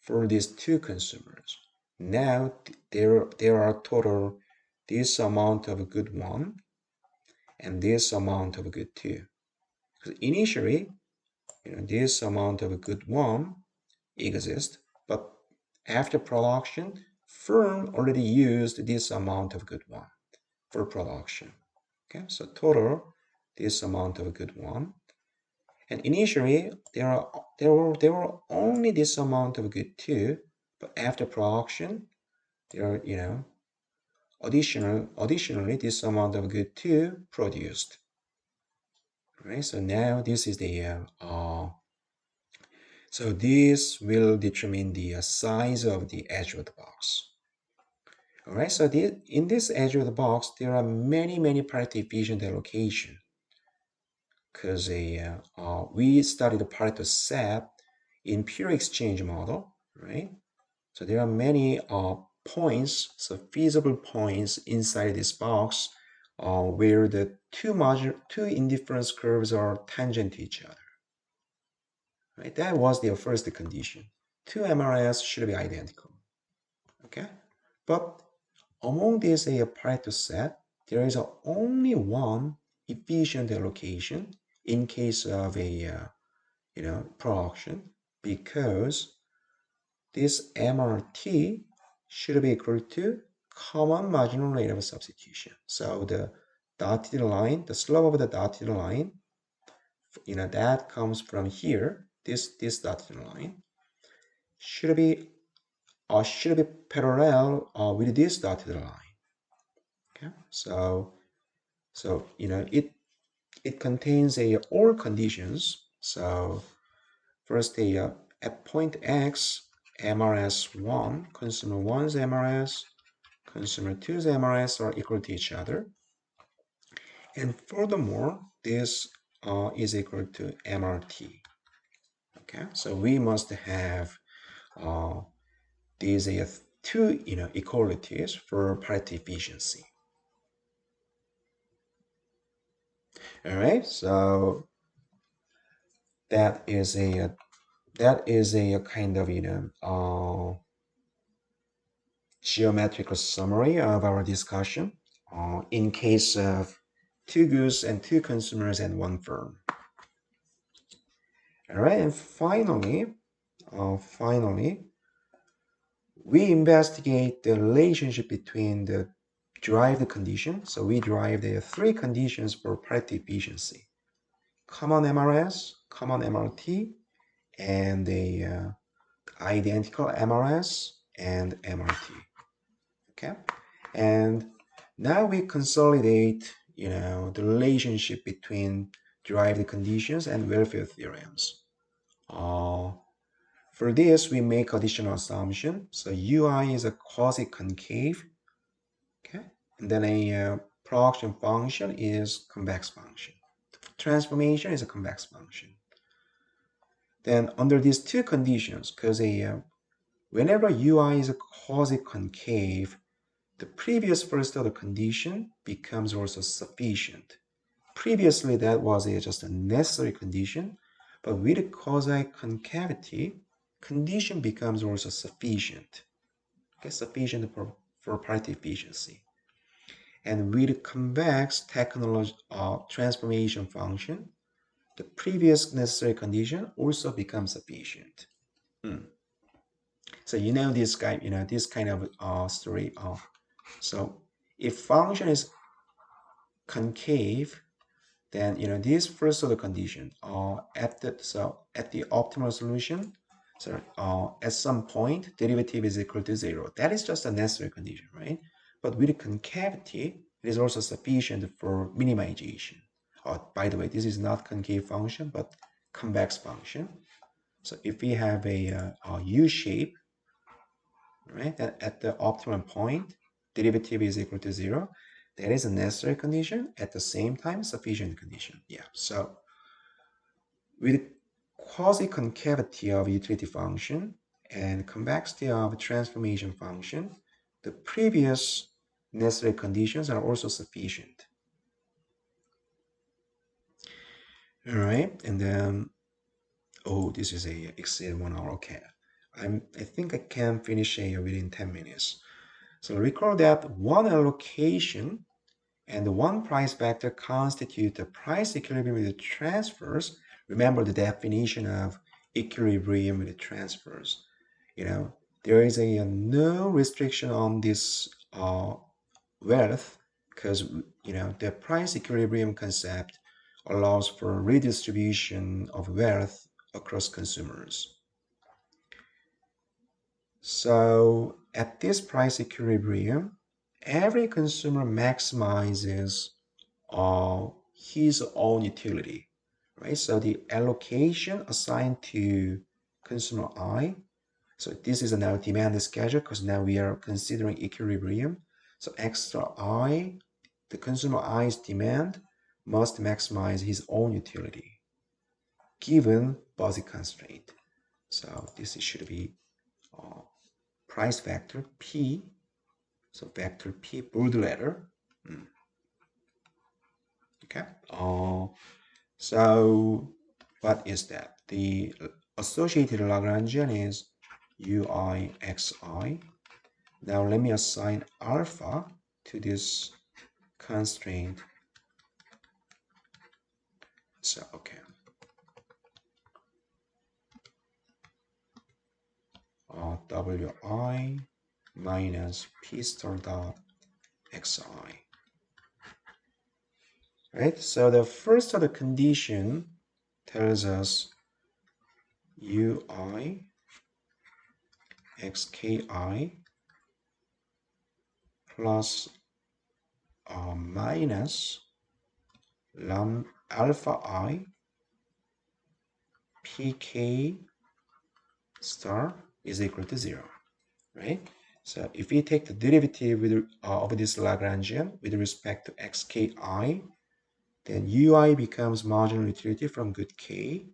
for these 2 consumers. Now there are total this amount of good 1 and this amount of good 2. Because initially, this amount of good 1 exists, but after production, firm already used this amount of good 1 for production. Okay, so total this amount of good 1. And initially, there were only this amount of good 2, but after production, there are, additionally this amount of good 2 produced. Right, so now this is the so this will determine the size of the edge of the box. All right, so in this edge of the box, there are many Pareto efficient allocation, because we studied the Pareto set in pure exchange model, right? So there are many points, so feasible points inside this box where the two indifference curves are tangent to each other. Right? That was their first condition. 2 MRS should be identical. Okay? But among this Pareto set, there is only one efficient allocation in case of a production, because this MRT should be equal to common marginal rate of substitution. So the dotted line, the slope of the dotted line, that comes from here. This dotted line should be parallel with this dotted line. Okay, so it contains all conditions. So first at point X, MRS1, consumer 1's MRS, consumer 2's MRS are equal to each other. And furthermore, this is equal to MRT. Okay, so we must have these 2 equalities for Pareto efficiency. All right, so that is a kind of geometrical summary of our discussion in case of 2 goods and 2 consumers and 1 firm. All right, and finally, we investigate the relationship between the derived conditions. So we derived the 3 conditions for Pareto efficiency: common MRS, common MRT, and the identical MRS and MRT. Okay, and now we consolidate, the relationship between derived conditions and welfare theorems. For this, we make additional assumption. So UI is a quasi-concave, okay, and then a production function is convex function. Transformation is a convex function. Then under these 2 conditions, because whenever UI is a quasi-concave, the previous first order condition becomes also sufficient. Previously, that was just a necessary condition, but with a quasi-concavity, condition becomes also sufficient. Okay, sufficient for Pareto efficiency. And with convex transformation function, the previous necessary condition also becomes sufficient. So this kind of story. So if function is concave, then this first order condition at the optimal solution, so at some point derivative is equal to 0. That is just a necessary condition, right? But with concavity, it is also sufficient for minimization. By the way, this is not concave function, but convex function. So if we have a U shape, right, that at the optimum point, derivative is equal to 0, that is a necessary condition, at the same time, sufficient condition. Yeah, so with quasi-concavity of utility function and convexity of transformation function, the previous necessary conditions are also sufficient. All right, and then, oh, this is a exceed 1 hour. Okay, I think I can finish within 10 minutes. So recall that one allocation and one price vector constitute the price equilibrium with transfers. Remember the definition of equilibrium with transfers. There is no restriction on this wealth, because the price equilibrium concept allows for redistribution of wealth across consumers. So at this price equilibrium, every consumer maximizes his own utility, right? So the allocation assigned to consumer I, so this is now demand schedule because now we are considering equilibrium. So extra I, the consumer I's demand must maximize his own utility given Buzzy constraint. So this should be price vector P. So vector P, bold letter. Okay. So what is that? The associated Lagrangian is ui xi. Now let me assign alpha to this constraint. So okay. Wi minus p star dot xi. Right, so the first order condition tells us ui xki plus minus alpha I pk star is equal to 0, right? So if we take the derivative of this Lagrangian with respect to xki, then ui becomes marginal utility from good k,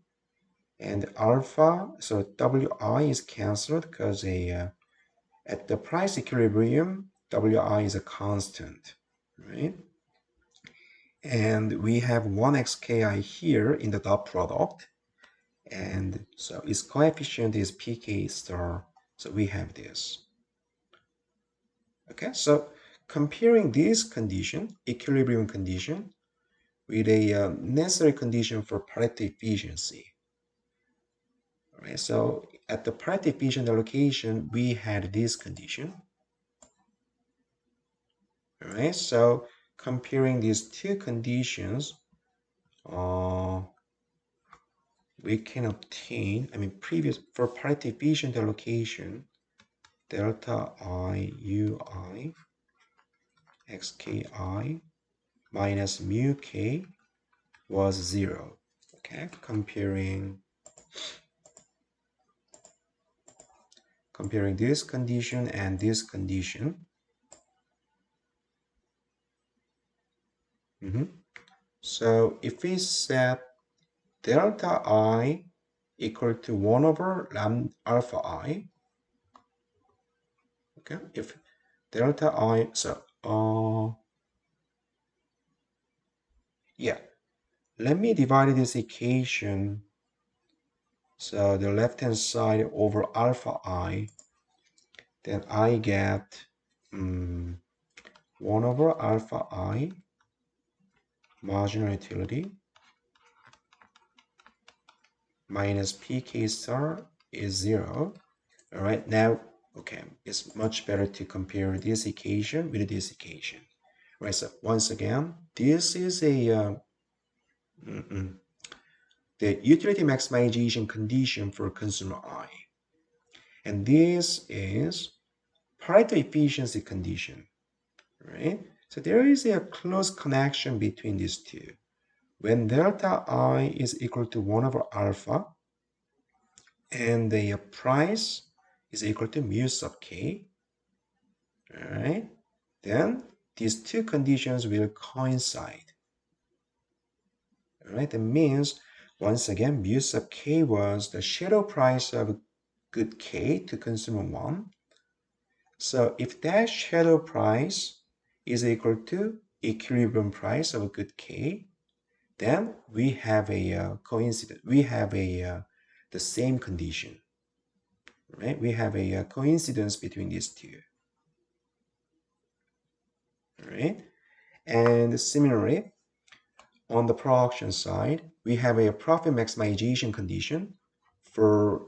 and alpha, so wi is cancelled because at the price equilibrium, wi is a constant, right? And we have 1xki here in the dot product, and so its coefficient is pk star, so we have this. Okay, so comparing this condition, equilibrium condition, with a necessary condition for Pareto efficiency. All right, so at the Pareto efficient allocation, we had this condition. All right, so comparing these two conditions, we can obtain, for Pareto efficient allocation, delta I ui xki minus mu k was 0. Okay, comparing this condition and this condition. So if we set delta I equal to 1 over alpha I, okay, if delta I, so yeah, let me divide this equation, so the left hand side over alpha I, then I get 1 over alpha I marginal utility minus pk star is 0. All right, now, okay, it's much better to compare this equation with this equation. Right, so once again, this is the utility maximization condition for consumer I. And this is Pareto efficiency condition, right? So there is a close connection between these two. When delta I is equal to 1 over alpha, and the price is equal to mu sub k, all right, then these two conditions will coincide. All right, that means, once again, mu sub k was the shadow price of good k to consumer 1. So if that shadow price is equal to equilibrium price of good k, then we have a coincidence. We have the same condition, right? We have a coincidence between these two, right? And similarly, on the production side, we have a profit maximization condition for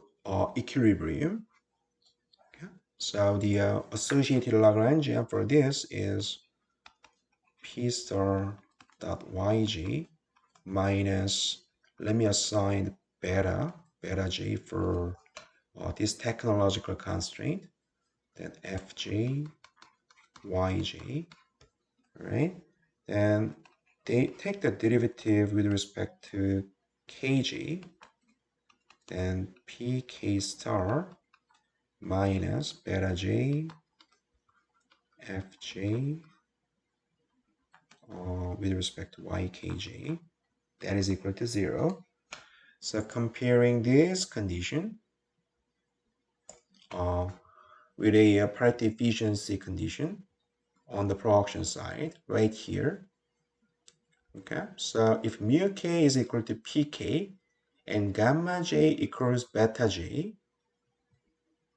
equilibrium. Okay? So the associated Lagrangian for this is P star dot yg minus, let me assign beta j for this technological constraint, then fj yj, right? Then they take the derivative with respect to kg, then pk star minus beta j fj with respect to ykj, that is equal to 0. So comparing this condition with a Pareto efficiency condition on the production side right here. Okay, so if mu k is equal to pk and gamma j equals beta j,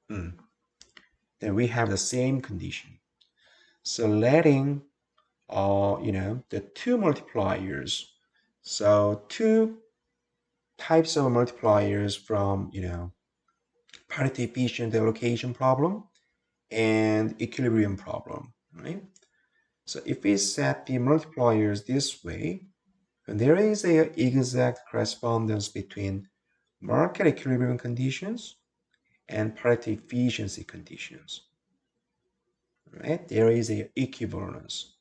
then we have the same condition. So letting the two multipliers, so two types of multipliers from Pareto efficient allocation problem and equilibrium problem, right? So if we set the multipliers this way, then there is an exact correspondence between market equilibrium conditions and Pareto efficiency conditions, right? There is an equivalence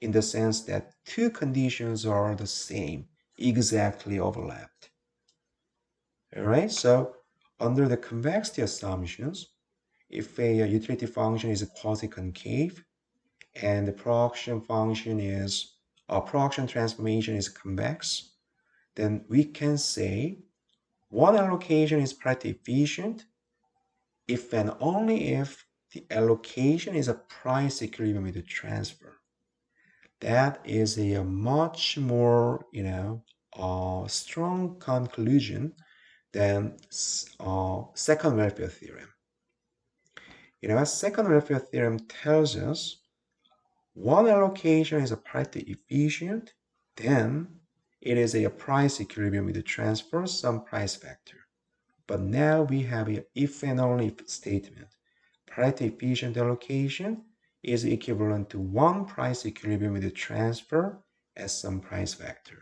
in the sense that two conditions are the same, exactly overlapped. All right, so under the convexity assumptions, if a utility function is quasi-concave and the production function is production transformation is convex, then we can say one allocation is Pareto efficient if and only if the allocation is a price equilibrium with the transfer. That is a much more strong conclusion than second welfare theorem. Second welfare theorem tells us one allocation is a Pareto efficient, then it is a price equilibrium with the transfer some price factor. But now we have an if and only if statement. Pareto efficient allocation is equivalent to one price equilibrium with the transfer as some price factor,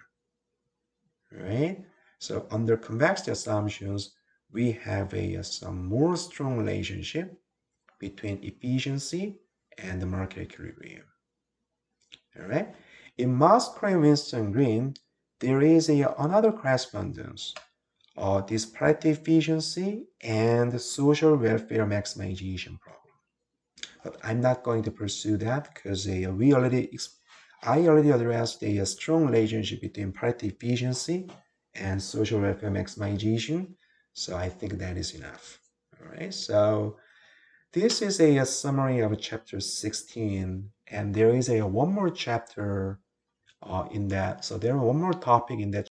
right? So under convexity assumptions, we have some more strong relationship between efficiency and the market equilibrium. All right. In Musgrave, Winston, Green, there is another correspondence. This Pareto efficiency and the social welfare maximization problem. But I'm not going to pursue that because I already addressed a strong relationship between Pareto efficiency and social welfare maximization. So I think that is enough. All right. So this is a summary of chapter 16, and there is one more chapter in that. So there is one more topic in that